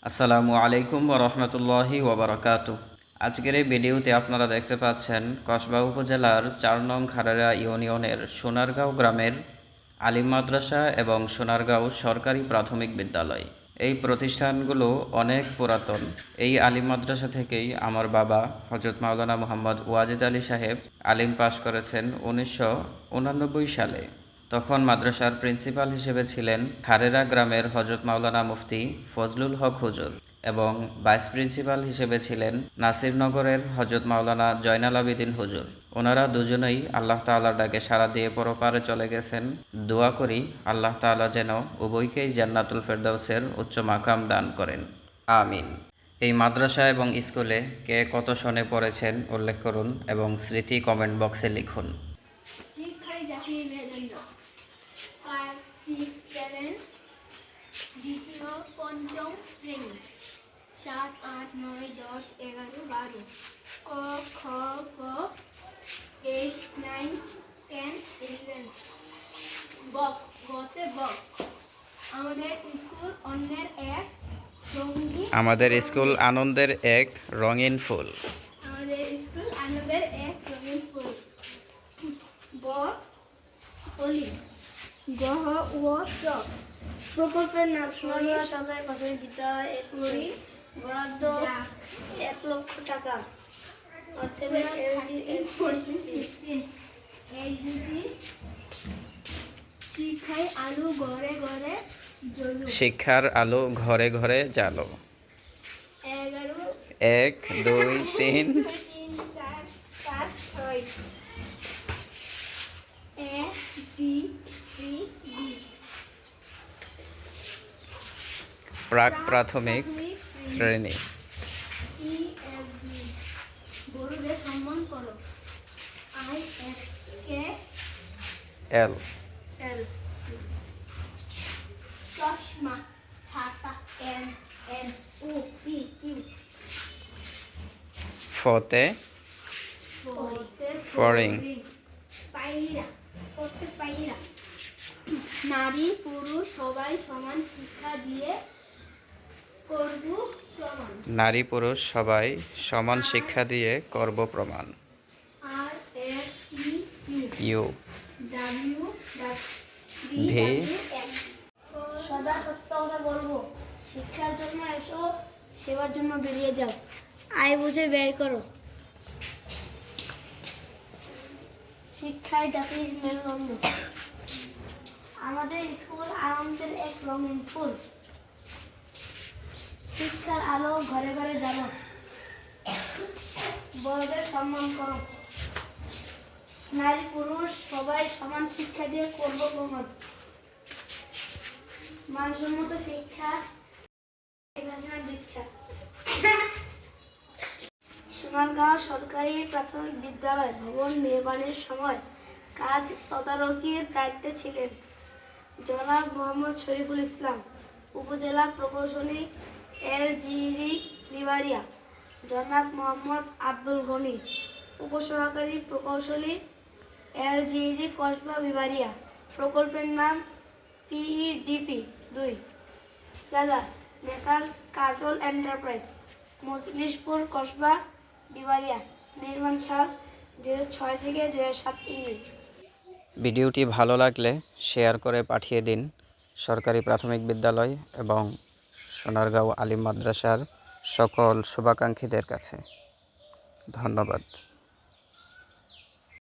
আসসালামু আলাইকুম ওরহমতুল্লাহি ওবরাকাতু। আজকের এই ভিডিওতে আপনারা দেখতে পাচ্ছেন কসবা উপজেলার ৪ নং খারেরা ইউনিয়নের সোনারগাঁও গ্রামের আলিম মাদ্রাসা এবং সোনারগাঁও সরকারি প্রাথমিক বিদ্যালয়। এই প্রতিষ্ঠানগুলো অনেক পুরাতন। এই আলিম মাদ্রাসা থেকেই আমার বাবা হযরত মাওলানা মুহাম্মদ ওয়াজেদ আলী সাহেব আলিম পাশ করেছেন ১৯৮৯ সালে। তখন মাদ্রাসার প্রিন্সিপাল হিসেবে ছিলেন খারেরা গ্রামের হযরত মাওলানা মুফতি ফজলুল হক হুজুর এবং ভাইস প্রিন্সিপাল হিসেবে ছিলেন নাসিরনগরের হযরত মাওলানা জয়নাল আবেদিন হুজুর। ওনারা দুজনেই আল্লাহ তাআলার ডাকে সাড়া দিয়ে পরপারে চলে গেছেন। দোয়া করি আল্লাহ তাআলা যেন উভয়কেই জান্নাতুল ফেরদাউসের উচ্চ মাকাম দান করেন, আমিন। এই মাদ্রাসা এবং স্কুলে কে কত সনে পড়েছেন উল্লেখ করুন এবং স্মৃতি কমেন্ট বক্সে লিখুন। দ্বিতীয় পঞ্চম শ্রেণী ৭, ৮, ৯, ১০, ১১, ১২ ক খ গ ৮, ৯, ১০, ১১ বক গতে বক। আমাদের স্কুল অন্যের এক রঙিন আমাদের স্কুল আনন্দের এক রঙিন ফুল। আমাদের স্কুল আনন্দের এক রঙিন ফুল। ব অলি গহ ও চ প্রকল্পের নাম সোনারগাঁও সরকারি প্রাথমিক বিদ্যালয় এর বরাদ্দ ১,০০,০০০ টাকা। শিক্ষায় আলো ঘরে ঘরে জ্বলো। শিক্ষার আলো ঘরে ঘরে জ্বালো। ১১ ১, ২, ৩ ৩, ৪, ৫, ৬ এ বি সি ডি প্রাক প্রাথমিক শ্রেণী। ই এফ জি গরুদের সম্মান করো। I S K L L চশমা ছাতা N N O P Q ফতে ফড়িং পায়রা করতে পায়রা। নারী পুরুষ সবাই সমান শিক্ষা দিয়ে করব প্রমাণ। নারী পুরুষ সবাই সমান শিক্ষা দিয়ে করব প্রমাণ। R S E U W V সদা সত্য কথা বলবো। শিক্ষার জন্য এসো, সেবার জন্য বেরিয়ে যাও। আয় বুঝে ব্যয় করো। শিক্ষায় জাতির মেরুদণ্ড। আমাদের স্কুল আনন্দের এক রঙিন ফুল। শিক্ষার আলো ঘরে ঘরে জ্বালো। বড়দের সম্মান করো। নারী পুরুষ সবাই সমান শিক্ষা দিয়ে করব প্রমাণ। মানসম্মত শিক্ষা দীক্ষা। সোনারগাঁও সরকারি প্রাথমিক বিদ্যালয় ভবন নির্মাণের সময় কাজ তদারকির দায়িত্বে ছিলেন জনাব মোহাম্মদ শরীফুল ইসলাম, উপজেলা প্রকৌশলী LGD লিবারিয়া, জনাব মোহাম্মদ আব্দুল গনি, উপসহকারী প্রকৌশলী LGD কসবা বিবারিয়া। প্রকল্পের নাম PEDP ২। ঠিকাদার মেসার্স কাজল এন্টারপ্রাইজ, মজলিশপুর, কসবা বিবারিয়া। নির্মাণ সাল ২০০৬ থেকে ২০০৭ ইংরেজি। ভিডিওটি ভালো লাগলে শেয়ার করে পাঠিয়ে দিন সরকারি প্রাথমিক বিদ্যালয় এবং সোনারগাঁও আলিম মাদ্রাসার সকল শুভাকাঙ্ক্ষীদের কাছে। ধন্যবাদ।